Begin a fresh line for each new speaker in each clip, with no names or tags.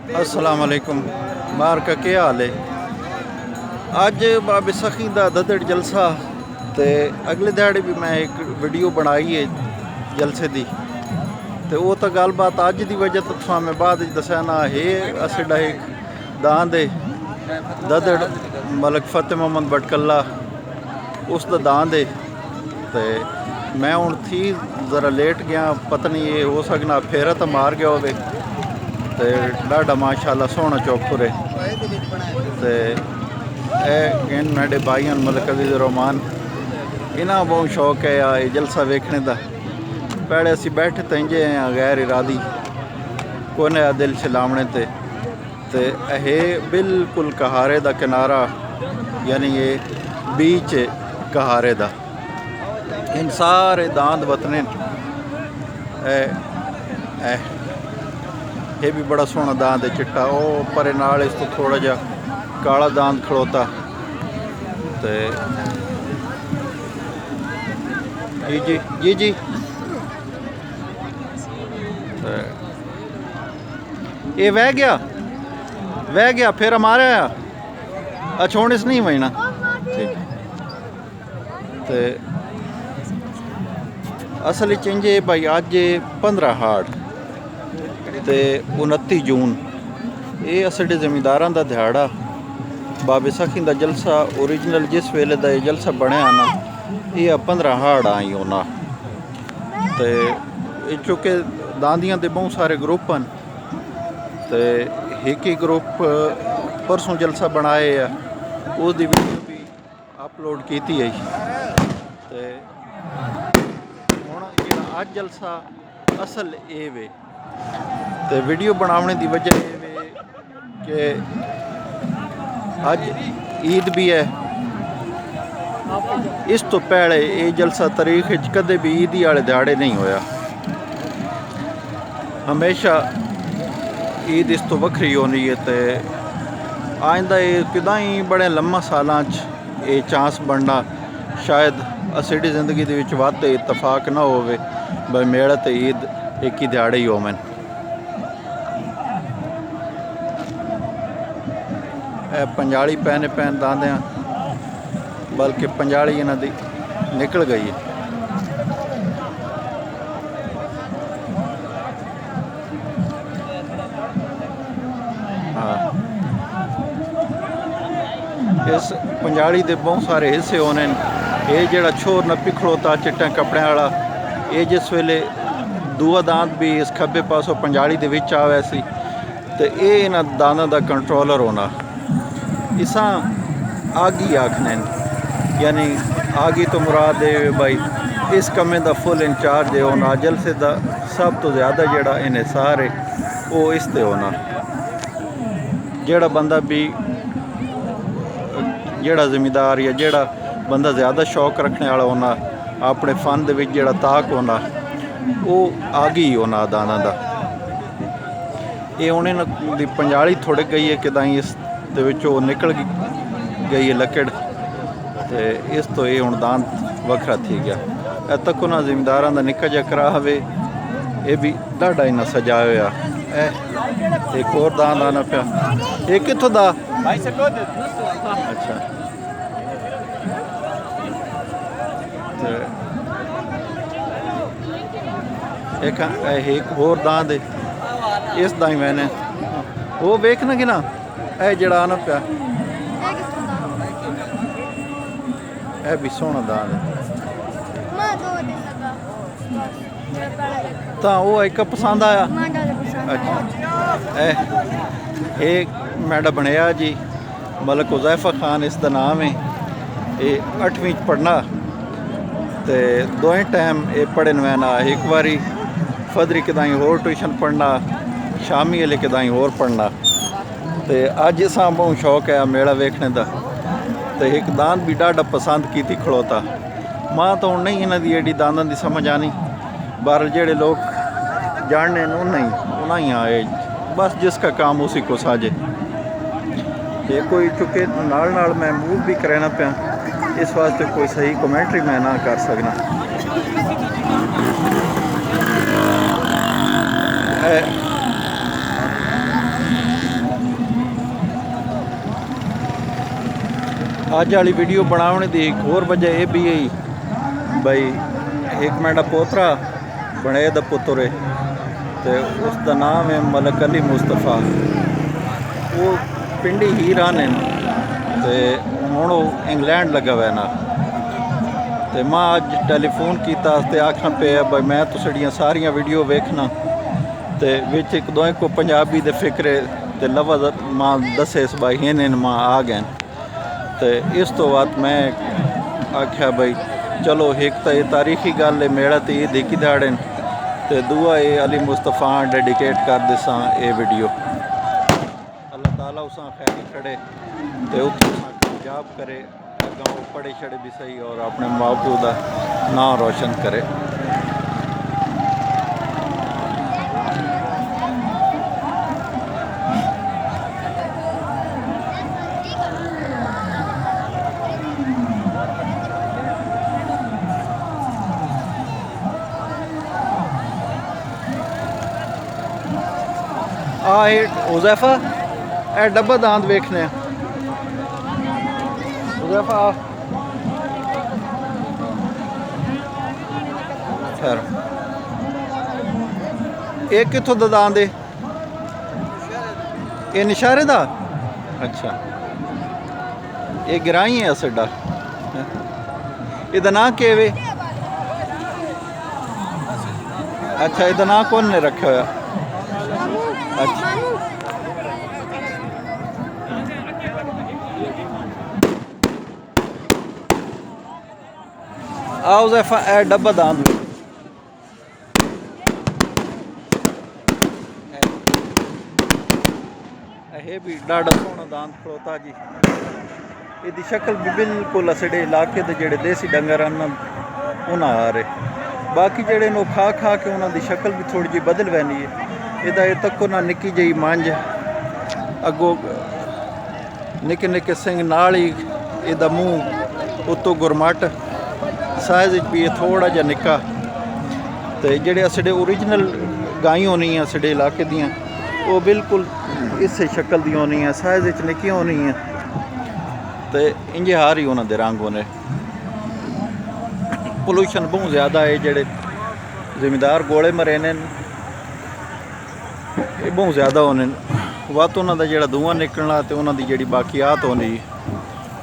अस्सलाम वालेकुम। बाहर का क्या हाल है? अज बाबे सखी का ददड़ जलसा तो अगले दिहाड़े भी मैं एक वीडियो बनाई है जलसे की। तो वो तो गलबात अज की वजह तो तुसा मैं बाद दसा ना है असाडा एक दांद है ददड़ मलक फतेह मोहम्मद बटकल्ला उसका दांद है। तो मैं हूँ थी ज़रा लेट गया, पता नहीं ये हो सकना फेरा तो मार गया होवे। तो डाढ़ा माशाल्लाह सोहना चौखुर है। तो इन मेरे भाइयों मलक अजीज़ रहमान इन्हें बहुत शौक है ये जलसा वेखने का। पहले असी बैठे तो इंजे हैं गैर इरादी कोने दिल चलावने ते ये बिल्कुल कहारे का किनारा यानी ये बीच कहारे का इन सारे दांद वतने ये भी बड़ा सोहना दांद है चिट्टा। वो पर नाल इस तो थोड़ा जा काला दांद खड़ोता। तो जी जी जी जी ये वह गया फिर हमारे आया। अच्छा हूँ इस नहीं वजना ठीक। तो असल इंजे भाई अज 15 हाड़ तो 29 जून ये साढ़े जमींदारों का दिहाड़ा। बाबे सखी का जलसा ओरिजिनल जिस वेले का जलसा बनया ना ये 15 हाड़ आई होना। तो चूँकि दांदियां के बहुत सारे ग्रुप हैं तो एक ही ग्रुप परसों जलसा बनाए उसकी वीडियो भी अपलोड की है। तो हुण जिहड़ा अज जलसा असल ये वे तो वीडियो बनाने की वजह ये वे कि अज ईद भी है। इस तो पहले ये जलसा तारीख कदे भी ईद वाले दिहाड़े नहीं होया। हमेशा ईद इस तो वक्री होनी है। तो आइंदा ये किदा ही बड़े लम्मा सालां ये चांस बनना शायद असीडी जिंदगी दे विच वध इतफाक ना होवे भाई मेड़ा तो ईद एक ही दिहाड़े ही होवन। पंजाली पैने पैन दांदियां बल्कि पंजाली इन्हां दी निकल गई है। हाँ इस पंजाली दे बहुत सारे हिस्से होने। ये जड़ा छोर नप्पी खड़ोता चिट्टे कपड़े वाला ये जिस वेले दूआ दांत भी इस खब्बे पासों पंजाली दे विच आवे सी तो ये इन्हां दांदां दा कंट्रोलर होना। इसा आगी आखने यानी आगी तो मुराद है भाई इस कमे का फुल इंचार्ज है होना। जलसे का सब तो ज़्यादा जड़ा इन्हिसार है वो इस ते होना। जड़ा बंदा भी जड़ा जिमीदार या जड़ा बंदा ज़्यादा शौक रखने वाला होना अपने फन दे विच जड़ा ताक होना वो आगी होना दाना दा। ये उन्हें दी पंजाली थोड़े गई है कि इस दे विच वो निकल गई है लकड़। तो इस तो ये हुण दांत वखरा थी गया। तक उन्होंने जिमीदारों का निक्का जा करा हवे ये भी ढाडा इन्ना सजा होया। एक और दांत आना पिया ये कित्थों दा? अच्छा एक होर दांत है इस दा ही मैंने वो वेखना कि ना यह जड़ा आना पिया यह भी सोहना दांत है। तो वो एक पसंद आया। अच्छा एक मैडा बनया जी मलक हुज़ैफा खान इसका नाम है। ये 8वीं पढ़ना तो दोवें टाइम ये पढ़न वैना एक बारी फदरी कदाई होर ट्यूशन पढ़ना शामी वाले कदाई होर पढ़ना। तो अज असा बहुत शौक है मेला वेखने का। तो एक दांत भी ढाडा पसंद की खड़ोता। माँ तो हूँ नहीं इन्हों की एडी दांतों की समझ आनी बहरल जेड़े लोग जानने उन्हें ही आए बस जिसका काम उसी को साजे। ये कोई चुके नाल मैं मूव भी कराना पाया इस वास्ते कोई सही कमेंट्री मैं ना कर सकना। अज वाली वीडियो बनाने की एक होर वजह यह भी है बई एक मेरा पोतरा बने दा पुत्र है तो उसका नाम है मलक अली मुस्तफा। वो पिंडी ही रहने तो हुण वो इंग्लैंड लगा हुआ ना। तो मैं अज टेलीफोन किया तो आखना पे बई मैं तुसड़ियाँ सारिया वीडियो वेखना तो विच एक दो को पंजाबी दे फिक्रे ते लफज मां दसे भाई इन मां आ गए। तो इस तो बाद मैं आख्या भाई चलो एक तो ये तारीखी गल है मेरा तो ये देखी दिहाड़े तो दूआ ये अली मुस्तफा डेडिकेट कर दिसा ये वीडियो। अल्लाह ताला उस खैर खड़े तो कामयाब करे अगर वो पढ़े छड़े भी सही और अपने माँ प्यो का नाम रोशन करे। हुज़ैफा ए डब्बा दांत वेखने हुज़ैफा खैर एक कितों दा दांत है ये निशारे दा। अच्छा ये गिराई है असडा इदा ना केवे। अच्छा इदा ना कौन ने रखा हुआ। अच्छा आओ ज़ैफा ए डब्बा दांत ये भी डाढ़ा सोहना दांत खड़ोता जी। इसकी शक्ल भी बिल्कुल असड़े इलाके के जेड़े देसी डंगर उन्हें आ रहे बाकी जेड़े नो खा खा के उन्होंने शक्ल भी थोड़ी जी बदल पैनी है। इदा ये तको ना निक्की जी मंझ अगो निके निके सिंह नाल ही इदा मूँह उत्तों गुरमट साइज भी ये थोड़ा जा निक्का। तो जेड़े असड़े ओरिजिनल गाय होनी है असड़े इलाके दियाँ वो बिल्कुल इस शक्ल दी होनी है साइज निक्की होनी है तो इंजे हार ही उन्होंने रंग होने। पोल्यूशन बहुत ज़्यादा है जेड़े जिमीदार गोले मरे ने ये बहुत ज़्यादा होने वत उन्होंने जोड़ा धुआं निकलना तो उन्होंने जी बाकियात होनी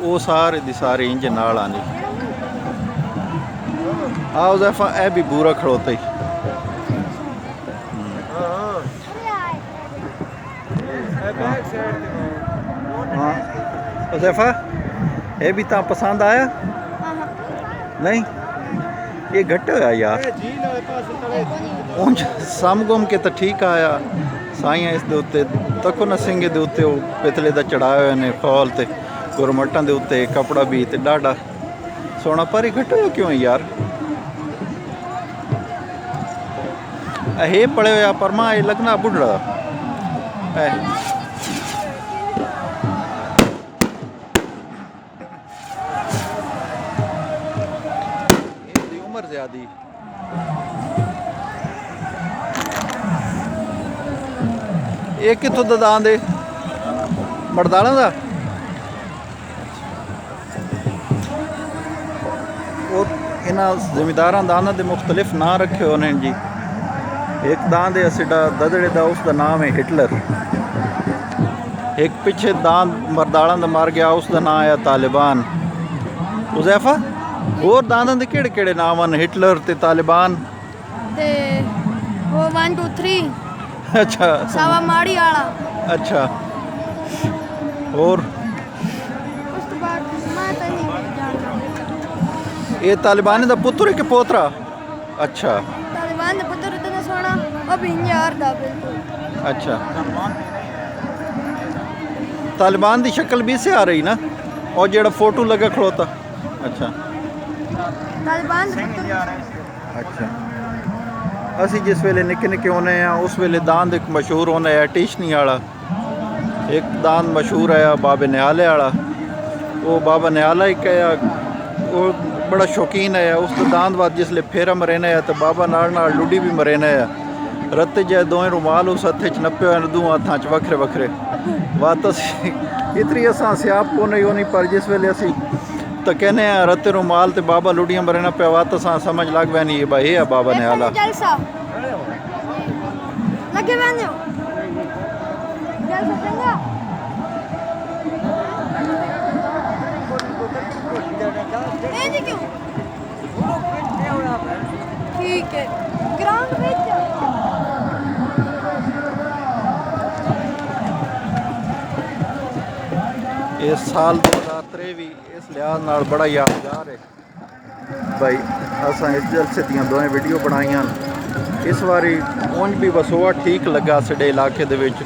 वो सारे दी सारे इंज नाल आनी। आओ ज़ैफा ए भी बुरा खड़ोता ही हाँ ज़ैफा ये भी ता पसंद आया नहीं ये घट होया यार उंज सम गुम के तो ठीक आया साइयां इस दे उत्ते तको न सिंगे दे उत्ते पितले दा चढ़ाए हुए ने फॉल ते गुरमटां दे उत्ते कपड़ा भी ते डाढ़ा सोना पर ही घट होया क्यों यार। हे पड़े हुआ पर मां ये लगना बुढ़ड़ा उम्र ज्यादा ये कितों दा दांद है मड़दाला दा। वो इन्हां जिमीदारां दांदां दे मुख्तलिफ नां रखे होने जी। एक दांद है असड़ा ददड़े दा उसका नाम है हिटलर। एक पिछे दांद मरदाला दा मर गया उसका नाम है तालिबान। हुज़ैफा होर दांदां दे केड़े केड़े नाम हैं हिटलर ते तालिबान
ते वो 1 2 3
अच्छा
सावा माड़ी वाला
अच्छा और
उस तो बाद मैं तो नहीं जानता।
ये तालिबान दा पुत्र है कि पोतरा। अच्छा
तालिबान दा पुत्र इतना सोना अब यार दा बिल्कुल।
अच्छा तालिबान की शक्ल भी से आ रही ना और जेड़ा फोटो लगा खड़ोता। अच्छा
तालिबान दा पुत्र
अच्छा असी जिस वेले निक्के निक्के होने उस वेले दांद एक मशहूर होने टीशनी वाला एक दांद मशहूर है बाबे निहाले वाला। वो बाबा निहाला ही क्या वो बड़ा शौकीन है उस दांद बाद जिसले फेरा मरेने है तो बाबा नाल लुडी भी मरेने है रत्ते जे दोएं रुमाल उस हत्थे च नप्पे दो हत्थां च वखरे वखरे बात असी इतनी असां सियाप को नहीं होनी पर जिस वेले असी तो कहने रत्ते नु माल ते बाबा लुडियां बरना पे बात असां समझ लग वैनी है भाई ये बाबा ने आला
जलसा लगे वैने जलसा चंगा ए जी क्यों ठीक है ग्राउंड ਵਿੱਚ
इस साल 2023 इस लिहाज नाल बड़ा यादगार है भाई असां इस जलसे दियां दोवें वीडियो बनाईयां इस बारी उंज भी वसोआ ठीक लगा साडे इलाके दे विच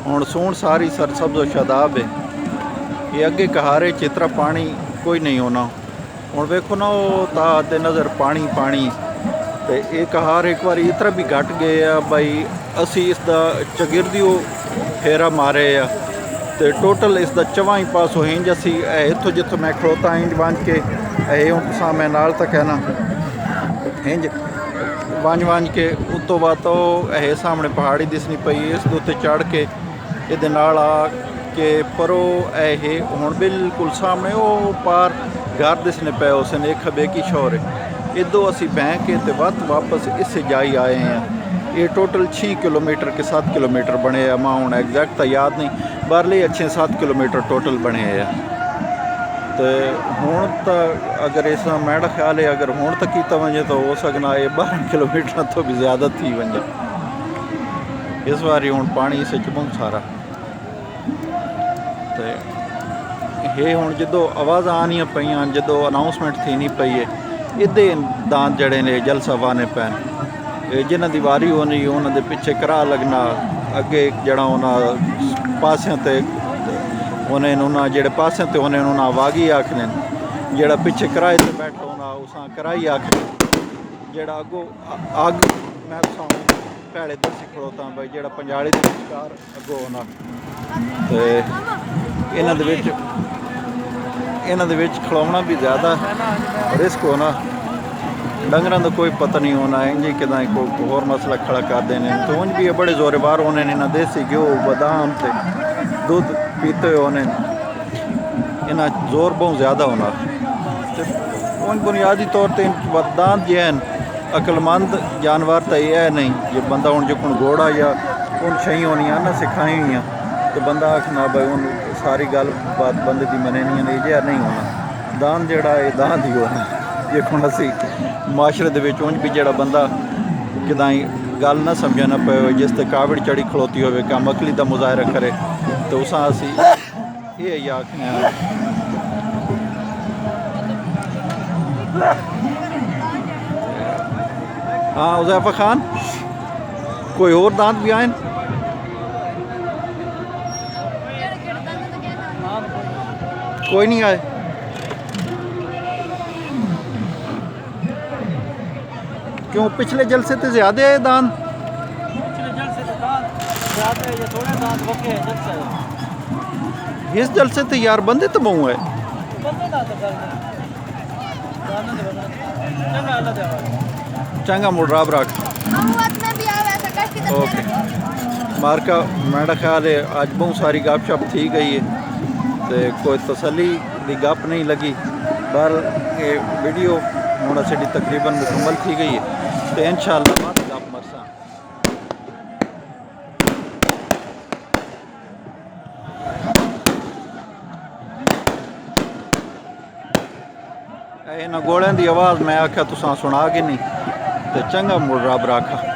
हुण सूण सारी सरसब्ज़ो शादाब है ये अगे कहारे चित्रा पानी कोई नहीं होना हुण वेखो ना ता दे नज़र पानी पानी ते ये कहार एक बार इतना भी घट गए आ भाई असी इसका चगिरदियो फेरा मारे आ ते टोटल इसका चवां पासों इंज असी इत्थों जिथों मैं खड़ोता इंज बंज के हूँ तुसा मैं नाल तक है ना इंज बंज के उतो बाद तो सामने पहाड़ी दिसनी पई इस उत्ते चढ़ के ये नाल आ के परो हुण बिल्कुल सामने वो पार घर दिसने पे उसने एक खबे की शोर है इदों असी बैंक के ते वापस इससे जाई आए हैं ये टोटल 6 किलोमीटर के 7 किलोमीटर बने हैं मां हूँ एग्जैक्ट तो याद नहीं बारले अच्छे 7 किलोमीटर टोटल बने हैं तो हूँ तो अगर इस मेरा ख्याल है अगर हूँ तक किया वजे तो हो सकना ये 12 किलोमीटर तो भी ज़्यादा थी वजे इस बारी हूँ पानी इस बहुत सारा तो ये हूँ जो आवाज़ आनियाँ पईयां जो अनाउंसमेंट थी नहीं पई है इदे दांत जड़े ने जलसा वाने पैन जिन्हों की वारी होनी उन्होंने पिछे करा लगना अगे जड़ा उन्होंने पासों ते उन्हें जेड़े पासों ते उन्हें वागी आखने जेड़ा पिछे कराए ते बैठो उन्हें उस कराई आखने जेड़ा अगो अग मैं भैड़े दसी खड़ोता भाई जेड़ा पंजाली के विचकार अगो होना तो इन्हों खिलाना भी ज़्यादा रिस्क होना डंगर का कोई पता नहीं होना इंज कि कोई होर मसला खड़ा कर देने तो उंज भी बड़े जोरेबार होने इन्हें देसी घ्यो बादाम ते दुध पीते होने इन्हें जोर बहुत ज़्यादा होना तो उन बुनियादी तौर पर दांत जो हैं अकलमंद जानवर तो यह है नहीं जो बंदा हूँ जो घोड़ा या उन छई होनी ना सिखाई हुई तो बंदा आखना भाई उन सारी गल बात बंदे की मननी नहीं जो नहीं होना दान जड़ा है दान ही होना जे हूँ असी माशरे के उंज भी जो बंदा किदाई गल ना समझ ना पे जिस ते कावड़ चढ़ी खड़ोती हो काम अकली का मुजाहरा करे तो उस असी ये आखने हाँ उज़ैफा खान कोई और दांत भी आए कोई नहीं आए क्यों पिछले जलसे तो ज़्यादा है दान
पिछले जलसे तो ज़्यादा है ये थोड़े दांत बके हैं जलसे
इस जलसे तो यार बंदे तो बहु है
बंदे ना तो कर चंगा अल्लाह दे
चंगा मुड़ राब रख
हम वक्त में भी आवे ऐसा कष्ट की
ओके मार्का मेरा ख्याल है आज बहुत सारी गप शप थी गई है तो कोई तसली की गप नहीं लगी पर ये वीडियो हूँ साड़ी तकरीबन मुकम्मल थी गई है तो इंशाअल्लाह बाद गप मरसा इन्होंने गोलियां की आवाज़ मैं आख्या तुसा सुना के नहीं तो चंगा मुड़ रब रखा